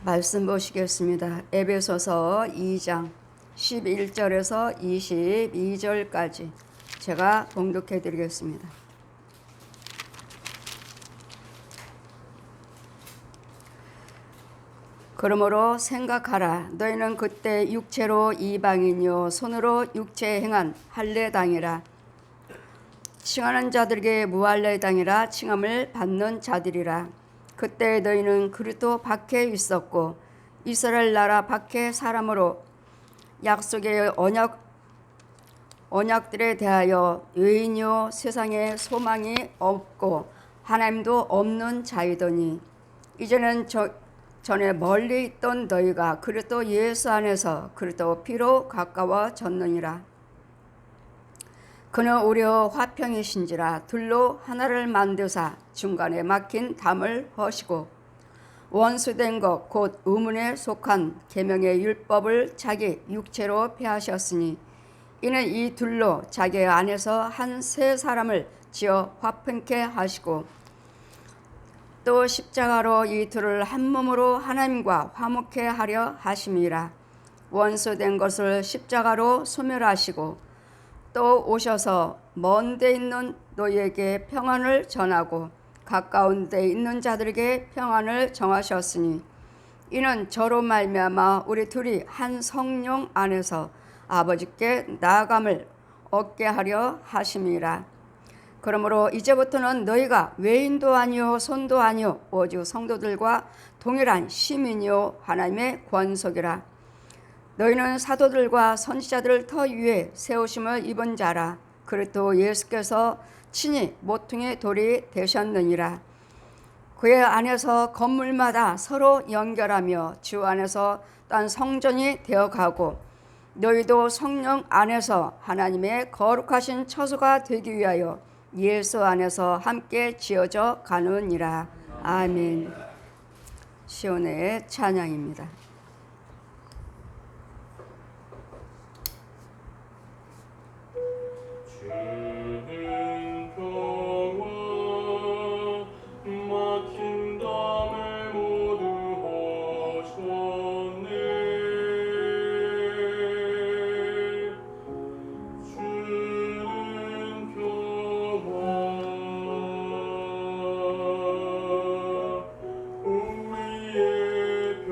말씀 보시겠습니다. 에베소서 2장 11절에서 22절까지 제가 봉독해 드리겠습니다. 그러므로 생각하라. 너희는 그때 육체로 이방인이요 손으로 육체에 행한 할례당이라. 칭하는 자들에게 무할례당이라 칭함을 받는 자들이라. 그때 너희는 그리스도 밖에 있었고 이스라엘 나라 밖에 사람으로 약속의 언약들에 대하여 외인이요 세상에 소망이 없고 하나님도 없는 자이더니 이제는 전에 멀리 있던 너희가 그리스도 예수 안에서 그리스도 피로 가까워졌느니라. 그는 오려 화평이신지라 둘로 하나를 만드사 중간에 막힌 담을 허시고 원수된 것 곧 의문에 속한 계명의 율법을 자기 육체로 폐하셨으니 이는 이 둘로 자기 안에서 한 세 사람을 지어 화평케 하시고 또 십자가로 이 둘을 한 몸으로 하나님과 화목케 하려 하심이라. 원수된 것을 십자가로 소멸하시고 또 오셔서 먼 데 있는 너희에게 평안을 전하고 가까운 데 있는 자들에게 평안을 정하셨으니 이는 저로 말미암아 우리 둘이 한 성령 안에서 아버지께 나아감을 얻게 하려 하심이라. 그러므로 이제부터는 너희가 외인도 아니요 손도 아니요 오직 성도들과 동일한 시민이요 하나님의 권속이라. 너희는 사도들과 선지자들을 터 위에 세우심을 입은 자라. 그리스도 예수께서 친히 모퉁이 돌이 되셨느니라. 그의 안에서 건물마다 서로 연결하며 주 안에서 딴 성전이 되어가고 너희도 성령 안에서 하나님의 거룩하신 처소가 되기 위하여 예수 안에서 함께 지어져 가느니라. 아멘. 시온의 찬양입니다. 우리의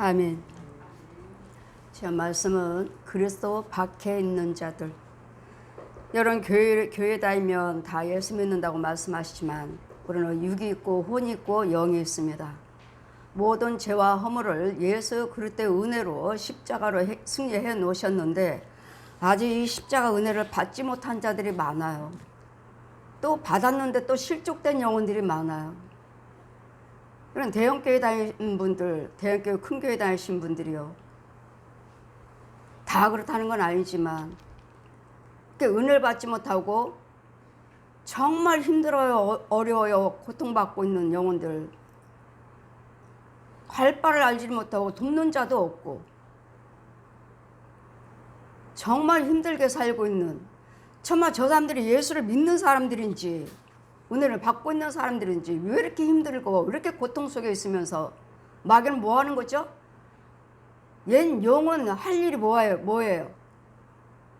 아멘. 제 말씀은 그리스도 밖에 있는 자들. 여러분 교회 다니면 다 예수 믿는다고 말씀하시지만 우리는 육이 있고 혼이 있고 영이 있습니다. 모든 죄와 허물을 예수 그리스도의 은혜로 십자가로 승리해 놓으셨는데 아직 이 십자가 은혜를 받지 못한 자들이 많아요. 또 받았는데 또 실족된 영혼들이 많아요. 그런 대형교회 다니는 분들, 대형교회 큰 교회 다니신 분들이요. 다 그렇다는 건 아니지만 은혜를 받지 못하고 정말 힘들어요, 어려워요, 고통받고 있는 영혼들. 갈 바를 알지 못하고 돕는 자도 없고 정말 힘들게 살고 있는, 정말 저 사람들이 예수를 믿는 사람들인지 은혜를 받고 있는 사람들인지 왜 이렇게 힘들고 왜 이렇게 고통 속에 있으면서 마귀는 뭐 하는 거죠? 옛 영은 할 일이 뭐예요?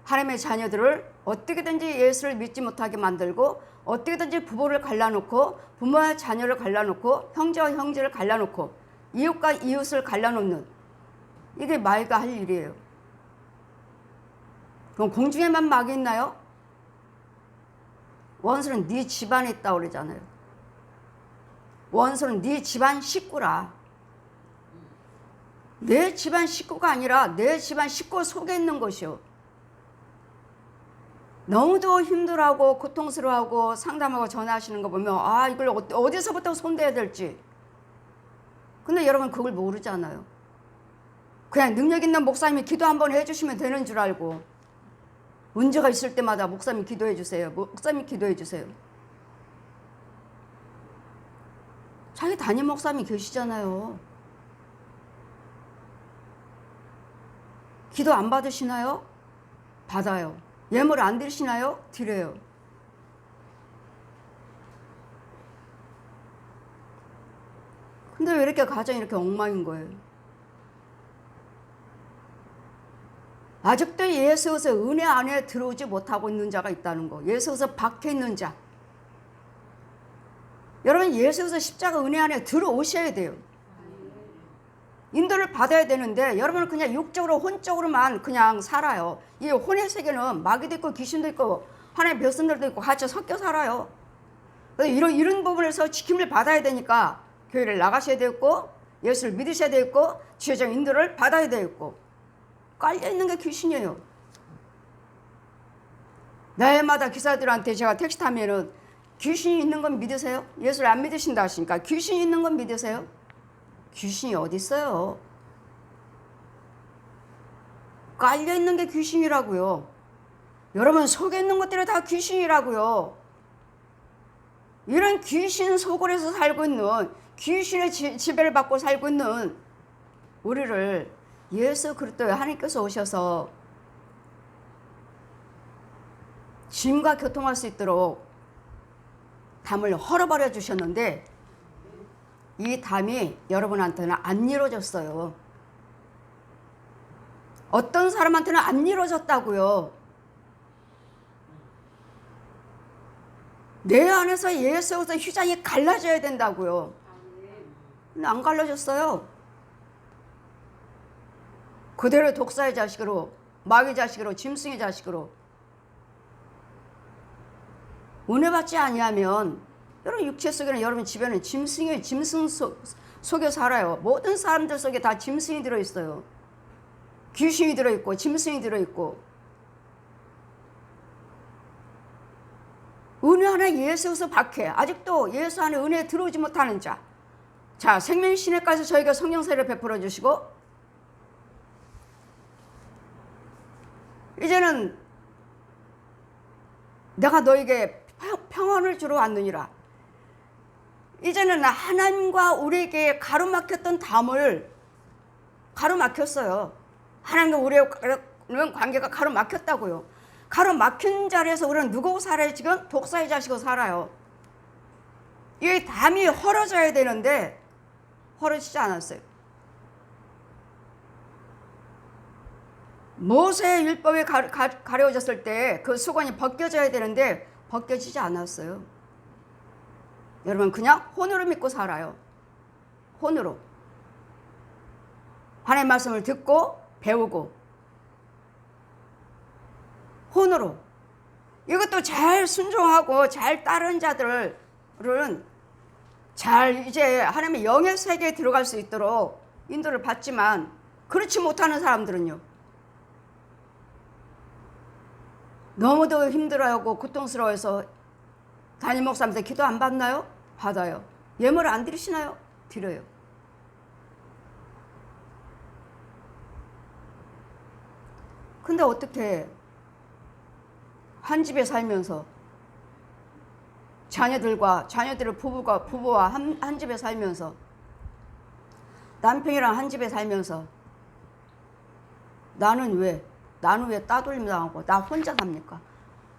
하나님의 자녀들을 어떻게든지 예수를 믿지 못하게 만들고 어떻게든지 부모를 갈라놓고 부모와 자녀를 갈라놓고 형제와 형제를 갈라놓고 이웃과 이웃을 갈라놓는, 이게 마귀가 할 일이에요. 그럼 공중에만 마귀 있나요? 원수는 네 집안에 있다고 그러잖아요. 원수는 네 집안 식구라. 내 집안 식구가 아니라 내 집안 식구 속에 있는 것이요. 너무도 힘들어하고 고통스러워하고 상담하고 전화하시는 거 보면 아, 이걸 어디서부터 손대야 될지. 근데 여러분 그걸 모르잖아요. 그냥 능력 있는 목사님이 기도 한번 해주시면 되는 줄 알고 문제가 있을 때마다 목사님 기도해 주세요. 목사님 기도해 주세요. 자기 담임 목사님이 계시잖아요. 기도 안 받으시나요? 받아요. 예물 안 드리시나요? 드려요. 근데 왜 이렇게 가정이 이렇게 엉망인 거예요? 아직도 예수에서 은혜 안에 들어오지 못하고 있는 자가 있다는 거. 예수에서 밖에 있는 자. 여러분 예수에서 십자가 은혜 안에 들어오셔야 돼요. 인도를 받아야 되는데 여러분은 그냥 육적으로 혼적으로만 그냥 살아요. 이 혼의 세계는 마귀도 있고 귀신도 있고 하나님의 백성들도 있고 같이 섞여 살아요. 이런 부분에서 지킴을 받아야 되니까 교회를 나가셔야 되겠고 예수를 믿으셔야 되겠고 지혜적 인도를 받아야 되겠고 깔려있는 게 귀신이에요. 날마다 기사들한테 제가 택시 타면은 귀신이 있는 건 믿으세요? 예수를 안 믿으신다 하시니까 귀신이 있는 건 믿으세요? 귀신이 어디 있어요? 깔려있는 게 귀신이라고요. 여러분 속에 있는 것들이 다 귀신이라고요. 이런 귀신 속으로서 살고 있는, 귀신의 지배를 받고 살고 있는 우리를 예수 그리스도의 하나님께서 오셔서 짐과 교통할 수 있도록 담을 헐어버려 주셨는데 이 담이 여러분한테는 안 이루어졌어요. 어떤 사람한테는 안 이루어졌다고요. 내 안에서 예수에서 휘장이 갈라져야 된다고요. 근데 안 갈라졌어요. 그대로 독사의 자식으로, 마귀 자식으로, 짐승의 자식으로. 은혜 받지 아니하면 여러분 육체 속에는 여러분 집에는 짐승이 짐승 속에 살아요. 모든 사람들 속에 다 짐승이 들어있어요. 귀신이 들어있고 짐승이 들어있고. 은혜 안에 예수에서 박해. 아직도 예수 안에 은혜에 들어오지 못하는 자. 자, 생명신학과에서 저희가 성령세를 베풀어 주시고 이제는 내가 너에게 평안을 주러 왔느니라. 이제는 하나님과 우리에게 가로막혔던 담을 가로막혔어요. 하나님과 우리의 관계가 가로막혔다고요. 가로막힌 자리에서 우리는 누구고 살아요? 지금 독사의 자식으로 살아요. 이 담이 헐어져야 되는데 헐어지지 않았어요. 모세의 율법이 가려워졌을 때 그 수건이 벗겨져야 되는데 벗겨지지 않았어요. 여러분 그냥 혼으로 믿고 살아요. 혼으로. 하나님의 말씀을 듣고 배우고 혼으로 이것도 잘 순종하고 잘 따른 자들은 잘 이제 하나님의 영의 세계에 들어갈 수 있도록 인도를 받지만 그렇지 못하는 사람들은요 너무도 힘들어하고 고통스러워해서 담임 목사님한테 기도 안 받나요? 받아요. 예물을 안 드리시나요? 드려요. 근데 어떻게 한 집에 살면서 자녀들을 부부와 한 집에 살면서 남편이랑 한 집에 살면서 나는 왜 따돌림 당하고 나 혼자 삽니까?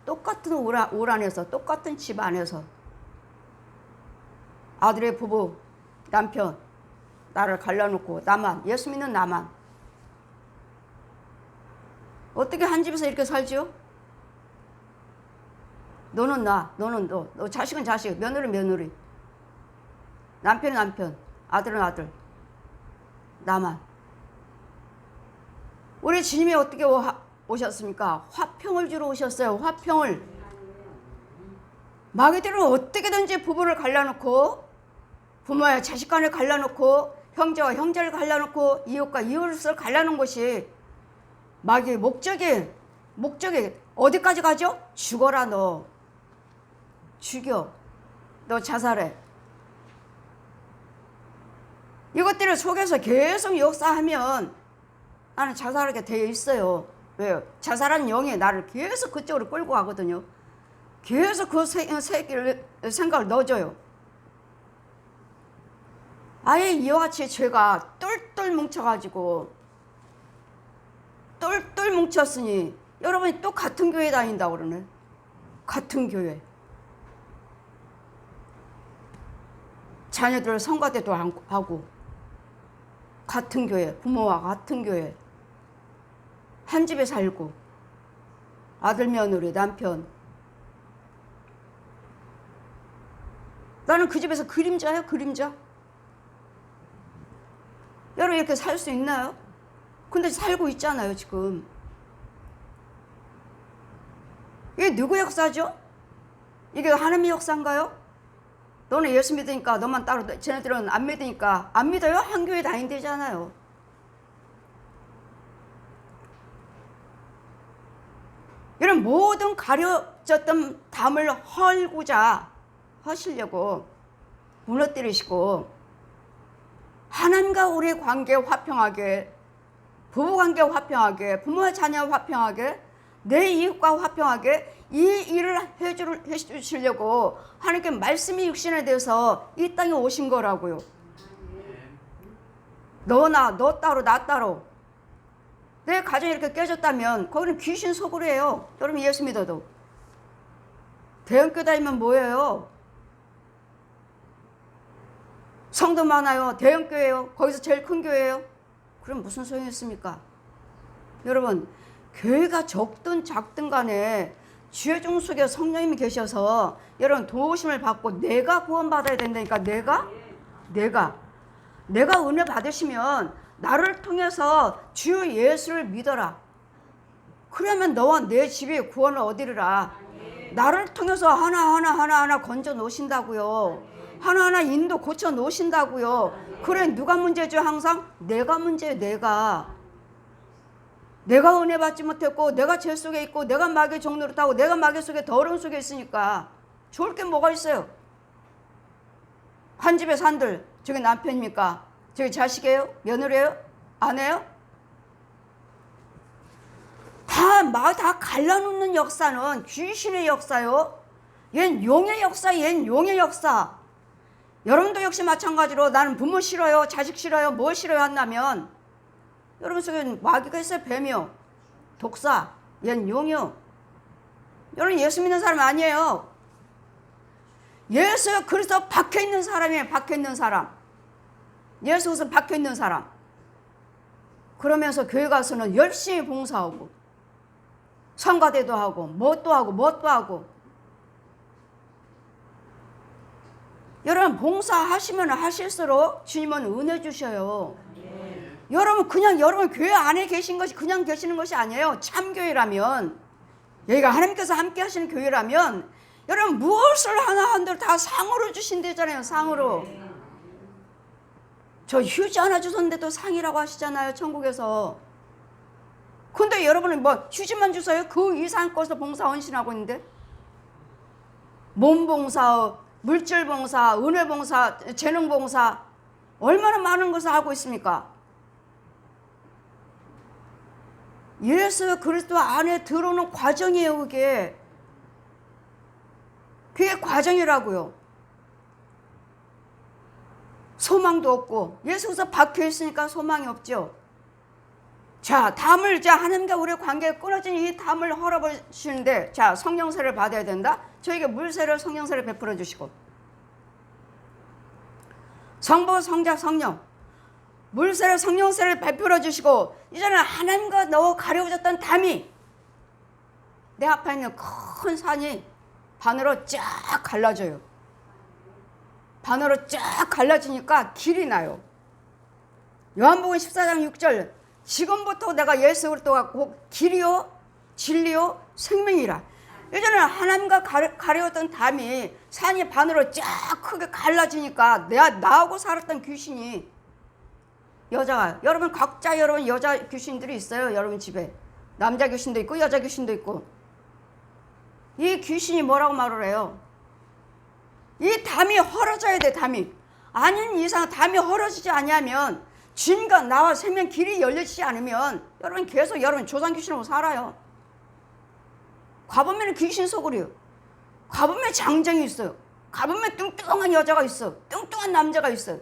똑같은 올 안에서 똑같은 집 안에서 아들의 부부 남편 나를 갈라놓고 나만 예수 믿는 나만 어떻게 한 집에서 이렇게 살지요? 너는 너는 너 자식은 자식, 며느리는 며느리, 남편은 남편, 아들은 아들, 나만. 우리 주님이 어떻게 오셨습니까? 화평을 주러 오셨어요. 화평을. 마귀들은 어떻게든지 부부를 갈라놓고 부모와 자식 간을 갈라놓고 형제와 형제를 갈라놓고 이웃과 이웃을 갈라놓은 것이 마귀의 목적이 어디까지 가죠? 죽어라 너. 죽여. 너 자살해. 이것들을 속에서 계속 역사하면 나는 자살하게 되어 있어요. 왜요? 자살하는 영이 나를 계속 그쪽으로 끌고 가거든요. 계속 그 생각을 넣어줘요. 아예 이와 같이 죄가 똘똘 뭉쳐가지고 똘똘 뭉쳤으니 여러분이 또 같은 교회 다닌다고 그러네. 같은 교회. 자녀들 성가대도 하고 같은 교회, 부모와 같은 교회. 한 집에 살고 아들 며느리 남편. 나는 그 집에서 그림자예요. 그림자. 여러분 이렇게 살 수 있나요? 근데 살고 있잖아요 지금. 이게 누구 역사죠? 이게 하나님의 역사인가요? 너는 예수 믿으니까 너만 따로, 쟤네들은 안 믿으니까 안 믿어요? 한 교회 다닌대잖아요. 이런 모든 가려졌던 담을 헐고자 하시려고 무너뜨리시고 하나님과 우리의 관계 화평하게, 부부관계 화평하게, 부모와 자녀 화평하게, 내 이웃과 화평하게 이 일을 해주시려고 하나님께 말씀이 육신에 대해서 이 땅에 오신 거라고요. 너 따로 나 따로. 내 가정이 이렇게 깨졌다면 거기는 귀신 속으로 해요. 여러분 예수 믿어도. 대형교회 다니면 뭐예요? 성도 많아요. 대형교회예요. 거기서 제일 큰 교회예요. 그럼 무슨 소용이 있습니까? 여러분 교회가 적든 작든 간에 주의 종 속에 성령님이 계셔서 여러분 도우심을 받고 내가 구원받아야 된다니까. 내가 은혜 받으시면 나를 통해서 주 예수를 믿어라. 그러면 너와 내 집에 구원을 얻으리라. 나를 통해서 하나하나 건져 놓으신다고요. 하나하나 인도 고쳐 놓으신다고요. 그래 누가 문제죠? 항상 내가 문제예요. 내가 은혜 받지 못했고 내가 죄 속에 있고 내가 마귀의 종노릇하고 내가 마귀 속에 더러움 속에 있으니까 좋을 게 뭐가 있어요? 한 집에 산들 저게 남편입니까? 저게 자식이에요? 며느리예요? 아내요? 다 갈라놓는 역사는 귀신의 역사요. 얜 용의 역사. 여러분도 역시 마찬가지로 나는 부모 싫어요, 자식 싫어요, 뭐 싫어요 한다면 여러분 속에 마귀가 있어요. 뱀이요, 독사, 얜 용이요. 여러분 예수 믿는 사람 아니에요. 예수 그리스도 박혀있는 사람이에요. 박혀있는 사람. 예수 그리스도 박혀있는 사람. 그러면서 교회 가서는 열심히 봉사하고 성가대도 하고 뭣도 하고 여러분 봉사하시면 하실수록 주님은 은혜 주셔요. 여러분 그냥 여러분 교회 안에 계신 것이 그냥 계시는 것이 아니에요. 참교회라면, 여기가 하나님께서 함께 하시는 교회라면 여러분 무엇을 하나 한들 다 상으로 주신대잖아요. 상으로. 저 휴지 하나 주셨는데도 상이라고 하시잖아요. 천국에서. 근데 여러분은 뭐 휴지만 주세요? 그 이상 것을 봉사 헌신하고 있는데, 몸봉사, 물질봉사, 은혜봉사, 재능봉사 얼마나 많은 것을 하고 있습니까? 예수 그리스도 안에 들어오는 과정이에요. 그게 과정이라고요. 소망도 없고 예수께서 박혀 있으니까 소망이 없죠. 자, 담을 하나님과 우리의 관계가 끊어진 이 담을 헐어버리시는데, 자, 성령세를 받아야 된다. 저에게 물세를 성령세를 베풀어 주시고, 성부 성자 성령 물세를 성령세를 베풀어 주시고, 이제는 하나님과 너 가려워졌던 담이 내 앞에 있는 큰 산이 반으로 쫙 갈라져요. 반으로 쫙 갈라지니까 길이 나요. 요한복음 14장 6절, 지금부터 내가 예수 그리스도가 곧 길이요 진리요 생명이라. 예전에 하나님과 가려웠던 담이 산이 반으로 쫙 크게 갈라지니까 나하고 살았던 귀신이, 여자가, 여러분 각자 여러분 여자 귀신들이 있어요. 여러분 집에 남자 귀신도 있고 여자 귀신도 있고. 이 귀신이 뭐라고 말을 해요? 이 담이 헐어져야 돼. 담이 아닌 이상 담이 헐어지지 않으면, 주님과 나와 생명 길이 열리지 않으면 여러분 계속 여러분 조상 귀신하고 살아요. 가보면 귀신 속으로요. 가보면 장정이 있어요. 가보면 뚱뚱한 여자가 있어. 뚱뚱한 남자가 있어요.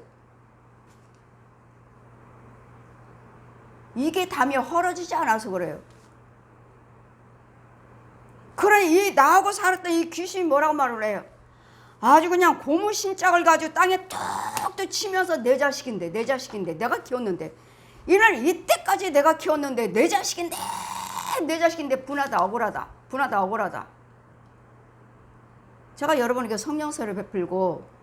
이게 담이 헐어지지 않아서 그래요. 그래, 이 나하고 살았던 이 귀신이 뭐라고 말을 해요? 아주 그냥 고무신짝을 가지고 땅에 툭툭 치면서 내 자식인데 내가 키웠는데, 이날 이때까지 내가 키웠는데 내 자식인데 분하다 억울하다. 제가 여러분에게 성령세를 베풀고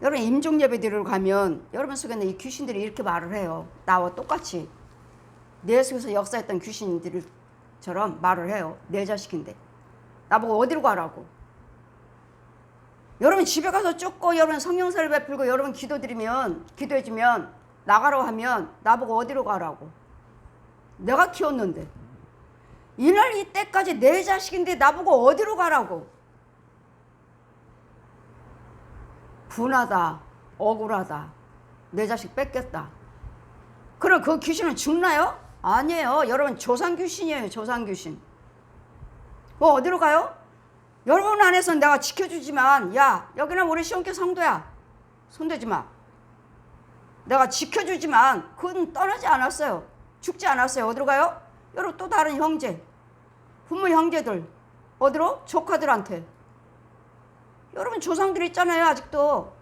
여러분 임종예배드리러 가면 여러분 속에는 이 귀신들이 이렇게 말을 해요. 나와 똑같이 내 속에서 역사했던 귀신들처럼 말을 해요. 내 자식인데 나보고 어디로 가라고. 여러분 집에 가서 쫓고 여러분 성령세를 베풀고 여러분 기도해주면 나가라고 하면 나보고 어디로 가라고. 내가 키웠는데 이날 이때까지 내 자식인데 나보고 어디로 가라고. 분하다, 억울하다, 내 자식 뺏겼다. 그럼 그 귀신은 죽나요? 아니에요. 여러분 조상 귀신이에요. 조상 귀신. 뭐 어디로 가요? 여러분 안에서 내가 지켜주지만, 야 여기는 우리 시온교 성도야, 손대지 마. 내가 지켜주지만 그건 떠나지 않았어요. 죽지 않았어요. 어디로 가요? 여러분 또 다른 형제, 부모 형제들, 어디로? 조카들한테. 여러분 조상들 있잖아요. 아직도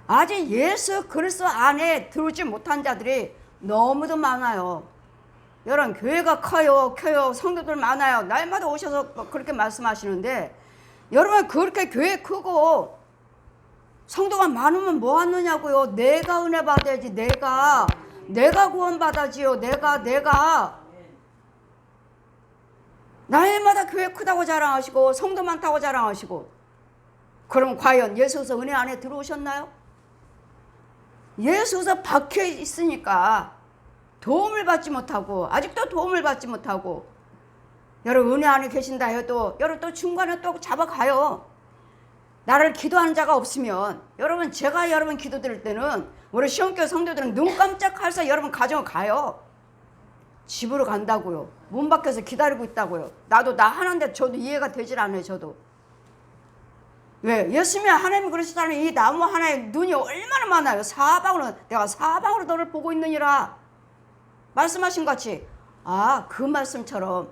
아직 예수 그리스도 안에 들어오지 못한 자들이 너무도 많아요. 여러분 교회가 커요 성도들 많아요. 날마다 오셔서 그렇게 말씀하시는데, 여러분 그렇게 교회 크고 성도가 많으면 뭐 하느냐고요. 내가 은혜 받아야지. 내가 구원 받아지요. 내가 날마다 교회 크다고 자랑하시고 성도 많다고 자랑하시고, 그럼 과연 예수께서 은혜 안에 들어오셨나요? 예수께서 박혀 있으니까 도움을 받지 못하고, 아직도 도움을 받지 못하고, 여러분 은혜 안에 계신다 해도 여러분 또 중간에 또 잡아가요. 나를 기도하는 자가 없으면, 여러분 제가 여러분 기도 드릴 때는 우리 시온교회 성도들은 눈 깜짝해서 여러분 가정을 가요. 집으로 간다고요. 문 밖에서 기다리고 있다고요. 나도 나 하나인데 저도 이해가 되질 않아요. 저도. 왜? 예수님이 하나님 그러시다는 이 나무 하나에 눈이 얼마나 많아요. 내가 사방으로 너를 보고 있느니라 말씀하신 같이, 그 말씀처럼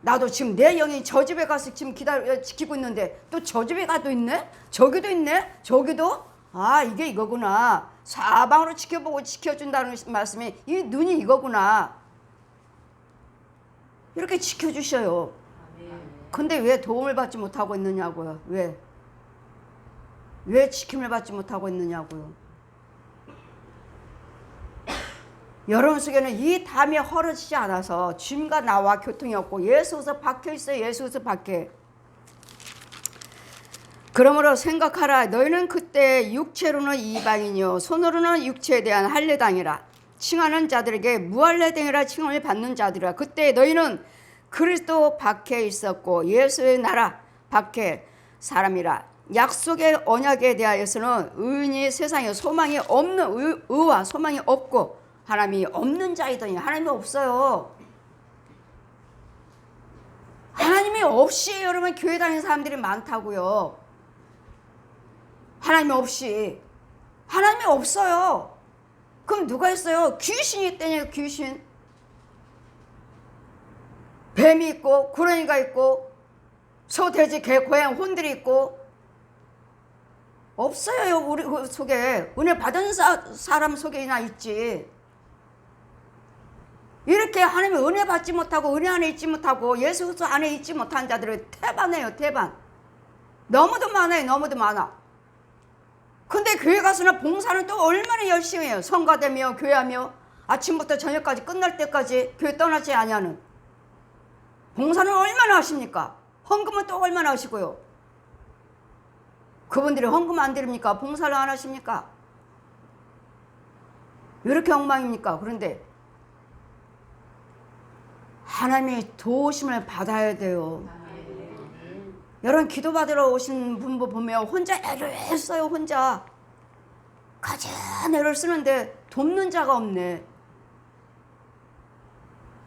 나도 지금 내 영이 저 집에 가서 지금 지키고 있는데, 또 저 집에 가도 있네? 저기도 있네? 저기도? 이게 이거구나. 사방으로 지켜보고 지켜준다는 말씀이, 이 눈이 이거구나. 이렇게 지켜주셔요. 근데 왜 도움을 받지 못하고 있느냐고요. 왜? 왜 지킴을 받지 못하고 있느냐고요. 여러분 속에는 이 담이 헐어지지 않아서 주님과 나와 교통이 없고 예수에서 박혀 있어요. 예수에서 밖에. 그러므로 생각하라. 너희는 그때 육체로는 이방인이요 손으로는 육체에 대한 할례당이라 칭하는 자들에게 무할례당이라 칭함을 받는 자들이라. 그때 너희는 그리스도 밖에 있었고 예수의 나라 밖에 사람이라. 약속의 언약에 대하여서는 의인이 세상에 소망이 없는 의와 소망이 없고 하나님이 없는 자이더니 하나님이 없어요. 하나님이 없이 여러분 교회 다니는 사람들이 많다고요. 하나님이 없이. 하나님이 없어요. 그럼 누가 있어요? 귀신이 있다니요. 귀신. 뱀이 있고 구렁이가 있고 소, 돼지, 개, 고양, 혼들이 있고 없어요. 우리 속에. 은혜 받은 사람 속에나 있지. 이렇게 하나님의 은혜 받지 못하고 은혜 안에 있지 못하고 예수 그리스도 안에 있지 못한 자들은 태반이에요. 태반. 너무도 많아요. 너무도 많아. 근데 교회 가서는 봉사는 또 얼마나 열심히 해요. 성가대며 교회하며 아침부터 저녁까지 끝날 때까지 교회 떠나지 아니하는. 봉사는 얼마나 하십니까? 헌금은 또 얼마나 하시고요. 그분들이 헌금 안 드립니까? 봉사를 안 하십니까? 왜 이렇게 엉망입니까? 그런데 하나님의 도우심을 받아야 돼요. 여러분 기도받으러 오신 분 보면 혼자 애를 써요. 혼자 가진 애를 쓰는데 돕는 자가 없네.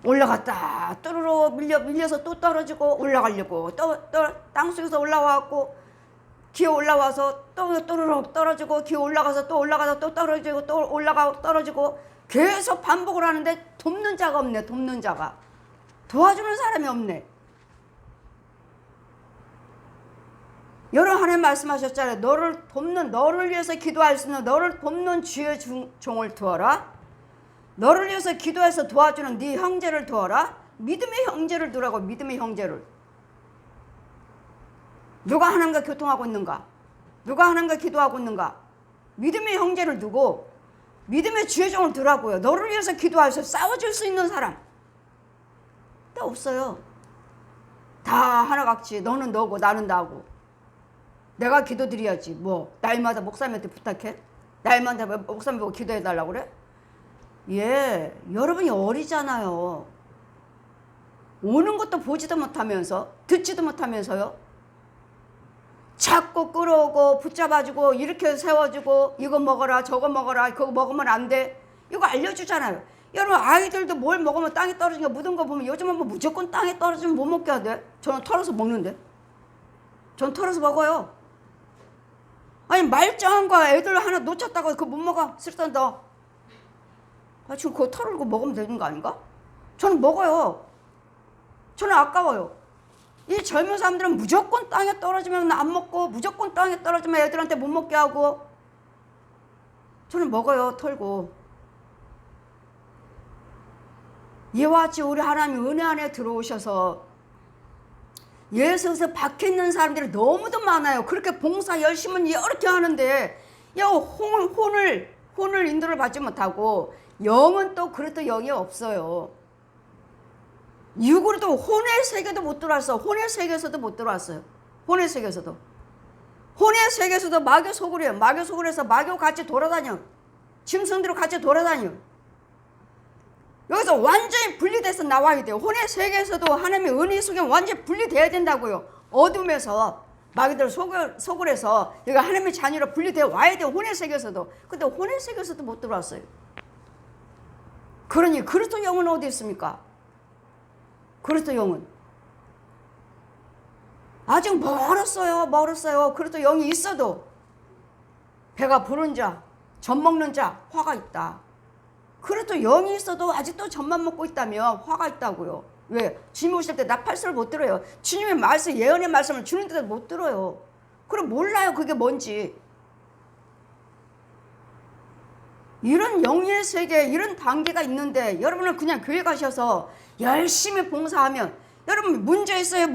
올라갔다 또르르 밀려서 또 떨어지고 올라가려고 또 땅속에서 올라와갖고 기어 올라와서 또 또르르 떨어지고 기어 올라가서 또 올라가서 또 떨어지고 또 올라가 떨어지고 계속 반복을 하는데 돕는 자가 없네. 돕는 자가. 도와주는 사람이 없네. 여러 하나님 말씀하셨잖아요. 너를 돕는, 너를 위해서 기도할 수 있는 너를 돕는 주의 종을 두어라. 너를 위해서 기도해서 도와주는 네 형제를 두어라. 믿음의 형제를 두라고. 믿음의 형제를. 누가 하나님과 교통하고 있는가? 누가 하나님과 기도하고 있는가? 믿음의 형제를 두고 믿음의 주의 종을 두라고요. 너를 위해서 기도해서 싸워줄 수 있는 사람 또 없어요. 다 하나같이 너는 너고 나는 나고. 내가 기도드려야지. 뭐 날마다 목사님한테 부탁해? 날마다 목사님 보고 기도해달라고 그래? 예, 여러분이 어리잖아요. 오는 것도 보지도 못하면서 듣지도 못하면서요. 자꾸 끌어오고 붙잡아주고 이렇게 세워주고 이거 먹어라 저거 먹어라 그거 먹으면 안 돼. 이거 알려주잖아요. 여러분 아이들도 뭘 먹으면 땅에 떨어진 거 묻은 거 보면 요즘은 뭐 무조건 땅에 떨어지면 못 먹게 하대. 저는 털어서 먹는데. 전 털어서 먹어요. 아니 말짱한 거 애들 하나 놓쳤다고 그거 못 먹어. 쓸데없다. 아, 지금 그거 털고 먹으면 되는 거 아닌가? 저는 먹어요. 저는 아까워요. 이 젊은 사람들은 무조건 땅에 떨어지면 안 먹고 무조건 땅에 떨어지면 애들한테 못 먹게 하고. 저는 먹어요. 털고. 이와 같이 우리 하나님 은혜 안에 들어오셔서 예수에서 박혀있는 사람들이 너무도 많아요. 그렇게 봉사 열심히 이렇게 하는데 혼을 인도를 받지 못하고 영은 또 그래도 영이 없어요. 육으로도 혼의 세계도 못 들어왔어. 혼의 세계에서도 못 들어왔어요. 혼의 세계에서도. 혼의 세계에서도 마귀 속으로요. 마귀 속으로서 마귀와 같이 돌아다녀. 짐승들과 같이 돌아다녀. 여기서 완전히 분리돼서 나와야 돼요. 혼의 세계에서도 하나님의 은혜 속에 완전히 분리돼야 된다고요. 어둠에서 마귀들 속을 해서 여기 하나님의 자녀로 분리되어 와야 돼요. 혼의 세계에서도. 근데 혼의 세계에서도 못 들어왔어요. 그러니 그리스도 영은 어디 있습니까? 그리스도 영은 아직 멀었어요. 그리스도 영이 있어도 배가 부른 자, 젖 먹는 자 화가 있다. 그래도 영이 있어도 아직도 젖만 먹고 있다면 화가 있다고요. 왜? 주님 오실 때 나팔소를 못 들어요. 주님의 말씀, 예언의 말씀을 주는데도 못 들어요. 그럼 몰라요. 그게 뭔지. 이런 영의 세계, 이런 단계가 있는데 여러분은 그냥 교회 가셔서 열심히 봉사하면 여러분 문제 있어요.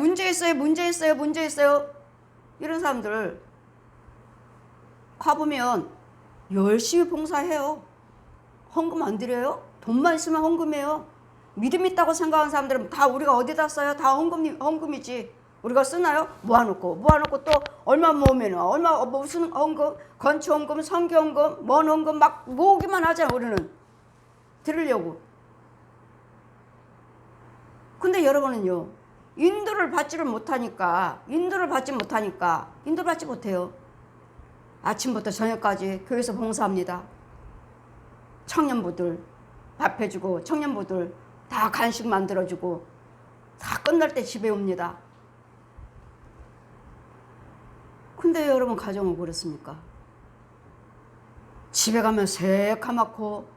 이런 사람들 가보면 열심히 봉사해요. 헌금 안 드려요? 돈만 있으면 헌금해요. 믿음 있다고 생각하는 사람들은 다 우리가 어디다 써요? 다 헌금이지. 우리가 쓰나요? 모아놓고 또 얼마 모으면 얼마 무슨 헌금, 건축 헌금, 선교 헌금, 뭔 헌금 막 모으기만 하잖아요. 우리는 드리려고. 근데 여러분은요, 인도를 받지 못해요. 아침부터 저녁까지 교회에서 봉사합니다. 청년부들 밥 해주고, 청년부들 다 간식 만들어주고, 다 끝날 때 집에 옵니다. 근데 여러분 가정은 그렇습니까? 집에 가면 새카맣고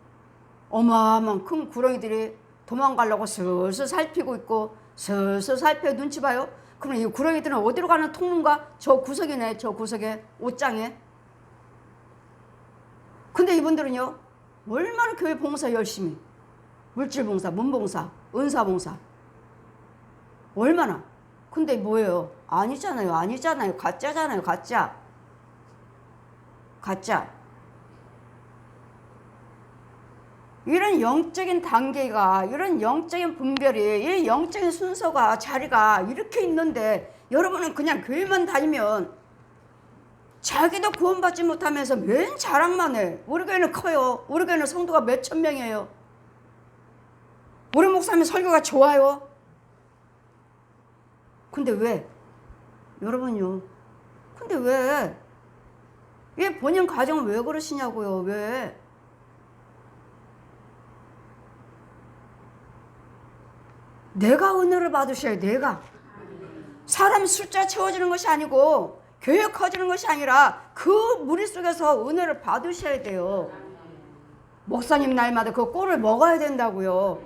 어마어마한 큰 구렁이들이 도망가려고 슬슬 살피고 있고, 슬슬 살펴 눈치 봐요. 그럼 이 구렁이들은 어디로 가는 통로인가? 저 구석이네, 저 구석에, 옷장에. 근데 이분들은요, 얼마나 교회 봉사 열심히, 물질 봉사, 문 봉사, 은사 봉사, 얼마나. 근데 뭐예요? 아니잖아요. 가짜잖아요. 가짜. 이런 영적인 단계가, 이런 영적인 분별이, 이 영적인 순서가, 자리가 이렇게 있는데, 여러분은 그냥 교회만 다니면 자기도 구원받지 못하면서 맨 자랑만 해. 우리 교회는 커요. 우리 교회는 성도가 몇천 명이에요. 우리 목사님 설교가 좋아요. 근데 왜? 여러분요. 근데 왜? 왜 본인 가정은 왜 그러시냐고요? 왜? 내가 은혜를 받으셔야 돼. 내가. 사람 숫자 채워지는 것이 아니고 교회 커지는 것이 아니라 그 무리 속에서 은혜를 받으셔야 돼요. 목사님 날마다 그 꼴을 먹어야 된다고요.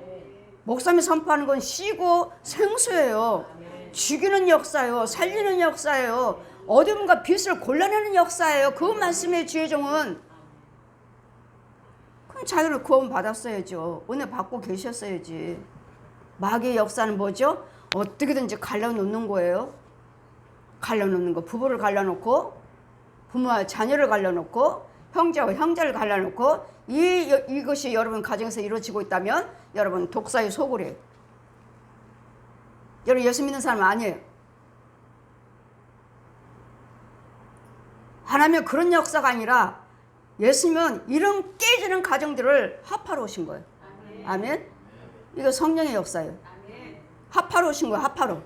목사님이 선포하는 건 씨고 생수예요. 죽이는 역사예요. 살리는 역사예요. 어둠과 빛을 골라내는 역사예요. 그 말씀의 주의종은. 그럼 자기를 구원 받았어야죠. 은혜 받고 계셨어야지. 마귀의 역사는 뭐죠? 어떻게든지 갈라놓는 거예요. 갈라놓는 거. 부부를 갈라놓고, 부모와 자녀를 갈라놓고, 형제와 형제를 갈라놓고, 이것이 여러분 가정에서 이루어지고 있다면 여러분 독사의 소굴이에요. 여러분 예수 믿는 사람 아니에요. 하나님의 그런 역사가 아니라 예수님은 이런 깨지는 가정들을 합하러 오신 거예요. 아멘. 이거 성령의 역사예요. 합하러 오신 거예요. 합하러.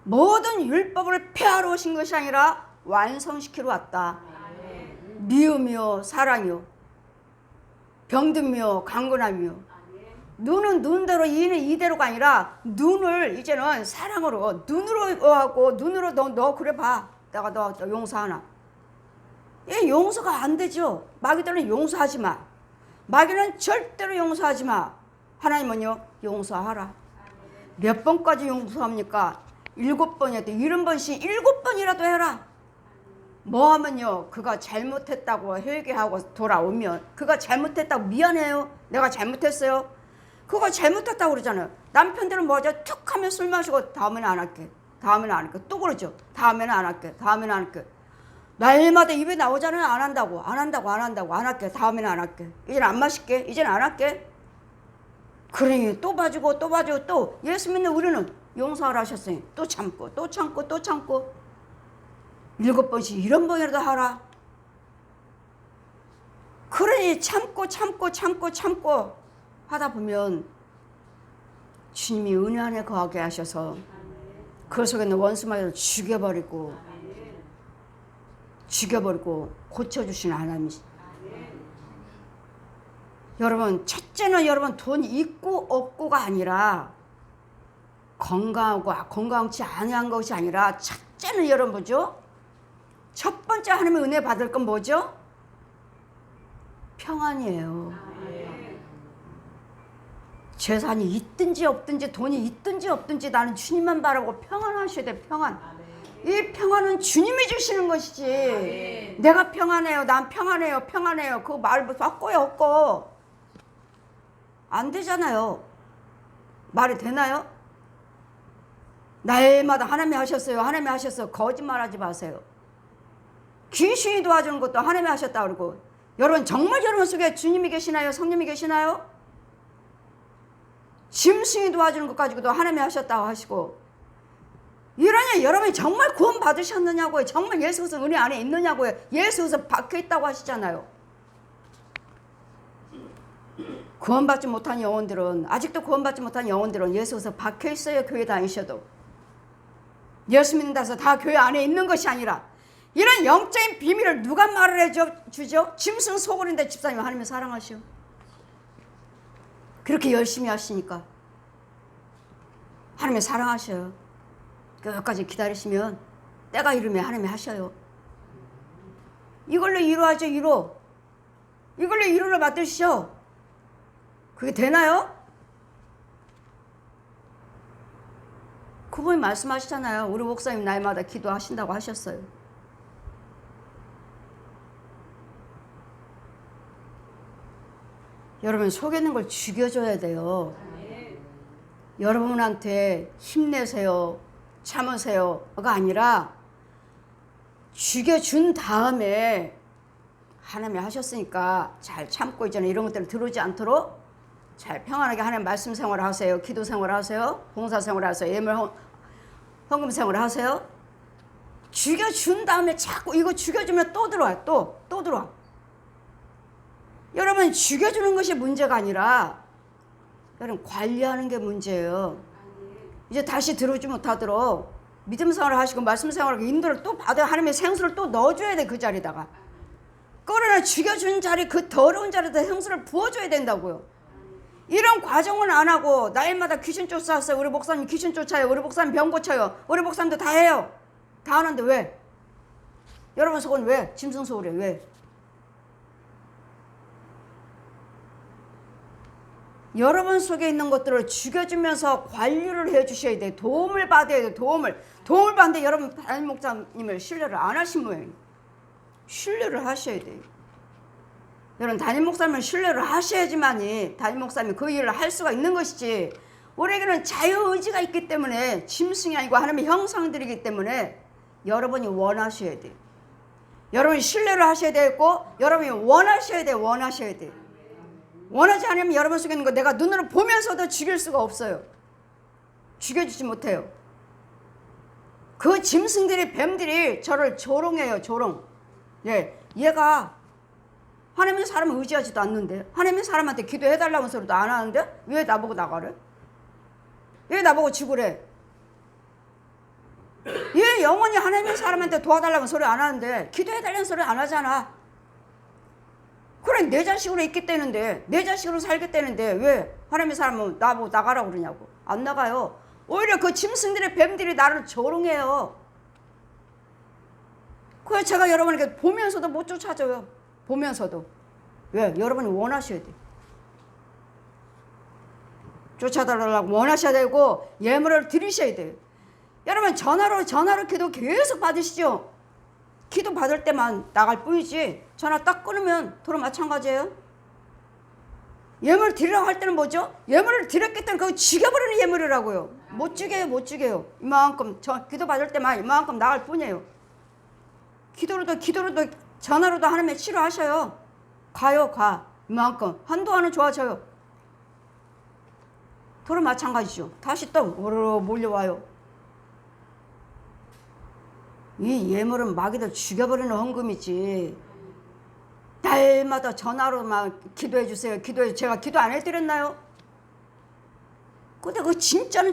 모든 율법을 폐하러 오신 것이 아니라 완성시키러 왔다. 미움이요 사랑이요, 병듦이요 강건함이요. 눈은 눈대로, 이는 이대로가 아니라 눈을 이제는 사랑으로, 눈으로 하고, 눈으로 너 그래 봐. 내가 너 용서하나. 이 용서가 안 되죠. 마귀들은 용서하지 마. 마귀는 절대로 용서하지 마. 하나님은요, 용서하라. 몇 번까지 용서합니까? 7번이라도 70번씩 7번이라도 해라. 뭐 하면요, 그가 잘못했다고 회개하고 돌아오면, 그가 잘못했다고 미안해요. 내가 잘못했어요. 그거 잘못했다고 그러잖아요. 남편들은 뭐죠? 툭 하면 술 마시고 다음에는 안 할게. 또 그러죠. 다음에는 안 할게. 날마다 입에 나오잖아요. 안 한다고. 안 할게. 다음에는 안 할게. 이제는 안 마실게. 이제는 안 할게. 그러니 또 봐주고 또 예수 믿는 우리는 용서를 하셨으니 또 참고 7번씩 이런 번이라도 하라. 그러니 참고 하다 보면 주님이 은혜 안에 거하게 하셔서 그 속에 있는 원수마저를 죽여버리고 고쳐주시는 하나님이시. 여러분, 첫째는 여러분 돈 있고 없고가 아니라, 건강하고 건강치 아니한 것이 아니라, 첫째는 여러분 뭐죠? 첫 번째 하나님의 은혜 받을 건 뭐죠? 평안이에요. 재산이 있든지 없든지, 돈이 있든지 없든지 나는 주님만 바라고 평안하셔야 돼. 평안. 이 평안은 주님이 주시는 것이지. 내가 평안해요. 난 평안해요. 그 말 바꿔요, 없고. 안 되잖아요. 말이 되나요? 날마다 하나님이 하셨어요. 거짓말하지 마세요. 귀신이 도와주는 것도 하나님이 하셨다 그러고. 여러분 정말 여러분 속에 주님이 계시나요? 성령이 계시나요? 짐승이 도와주는 것 가지고도 하나님이 하셨다고 하시고. 이러냐 여러분이 정말 구원 받으셨느냐고요. 정말 예수 그리스도 은혜 안에 있느냐고요. 예수 그리스도 박혀 있다고 하시잖아요. 구원받지 못한 영혼들은, 아직도 구원받지 못한 영혼들은 예수 그리스도 박혀 있어요. 교회 다니셔도. 예수 믿는다 해서 다 교회 안에 있는 것이 아니라, 이런 영적인 비밀을 누가 말을 해주죠? 짐승 속을인데 집사님 하나님을 사랑하시오. 그렇게 열심히 하시니까 하나님을 사랑하셔요. 끝까지 기다리시면 때가 이르면 하나님이 하셔요. 이걸로 위로하죠. 위로. 이걸로 위로를 받으시죠. 그게 되나요? 그분이 말씀하시잖아요. 우리 목사님 날마다 기도하신다고 하셨어요. 여러분 속에 있는 걸 죽여줘야 돼요. 여러분한테 힘내세요, 참으세요가 아니라 죽여준 다음에 하나님이 하셨으니까 잘 참고 있잖아요. 이런 것들을 들어오지 않도록 잘 평안하게 하나님 말씀 생활을 하세요. 기도 생활을 하세요. 봉사 생활을 하세요. 예물 헌금 생활을 하세요. 죽여준 다음에 자꾸 이거 죽여주면 또 들어와요. 또 들어와. 여러분 죽여주는 것이 문제가 아니라 여러분 관리하는 게 문제예요. 이제 다시 들어오지 못하도록 믿음 생활을 하시고 말씀 생활을 하고 인도를 또 받아야 하나님의 생수를 또 넣어줘야 돼. 그 자리다가 그러나 죽여준 자리, 그 더러운 자리에다 생수를 부어줘야 된다고요. 이런 과정은 안 하고 날마다 귀신 쫓아왔어요. 우리 목사님 귀신 쫓아요. 우리 목사님 병 고쳐요. 우리 목사님도 다 해요. 다 하는데 왜? 여러분 속은 왜? 짐승 속으로 왜? 여러분 속에 있는 것들을 죽여주면서 관리를 해주셔야 돼요. 도움을 받아야 돼요. 도움을 받는데 여러분 담임 목사님을 신뢰를 안 하신 모양이에요. 신뢰를 하셔야 돼요. 여러분 담임 목사님을 신뢰를 하셔야지만이 담임 목사님이 그 일을 할 수가 있는 것이지, 우리에게는 자유의지가 있기 때문에 짐승이 아니고 하나님의 형상들이기 때문에 여러분이 원하셔야 돼요. 여러분이 신뢰를 하셔야 되고 여러분이 원하셔야 돼요. 원하셔야 돼요. 원하지 않으면 여러분 속에 있는 거 내가 눈으로 보면서도 죽일 수가 없어요. 죽여주지 못해요. 그 짐승들이, 뱀들이 저를 조롱해요. 조롱. 예, 얘가 하나님의 사람을 의지하지도 않는데, 하나님의 사람한테 기도해달라는 소리도 안 하는데 왜 나보고 나가래? 왜 나보고 죽으래? 얘 영원히 하나님의 사람한테 도와달라는 소리 안 하는데 기도해달라는 소리 안 하잖아. 그래 내 자식으로 있겠다는데, 내 자식으로 살겠다는데 왜 하나님의 사람은 나보고 나가라고 그러냐고. 안 나가요. 오히려 그 짐승들의 뱀들이 나를 조롱해요. 그래서 제가 여러분에게 보면서도 못 쫓아줘요. 보면서도. 왜? 여러분이 원하셔야 돼. 쫓아달라고 원하셔야 되고 예물을 드리셔야 돼요. 여러분 전화로 기도 계속 받으시죠? 기도 받을 때만 나갈 뿐이지 전화 딱 끊으면 도로 마찬가지예요. 예물 드리라고 할 때는 뭐죠? 예물을 드렸겠다는 그거 죽여버리는 예물이라고요. 못 죽여요. 이만큼 기도 받을 때만 이만큼 나갈 뿐이에요. 기도로도 전화로도 하나님의 치료하셔요. 가 이만큼 한동안은 좋아져요. 도로 마찬가지죠. 다시 또 오르르 몰려와요. 이 예물은 마귀들 죽여버리는 헌금이지. 날마다 전화로만 기도해 주세요. 제가 기도 안 해드렸나요? 근데 그거 진짜는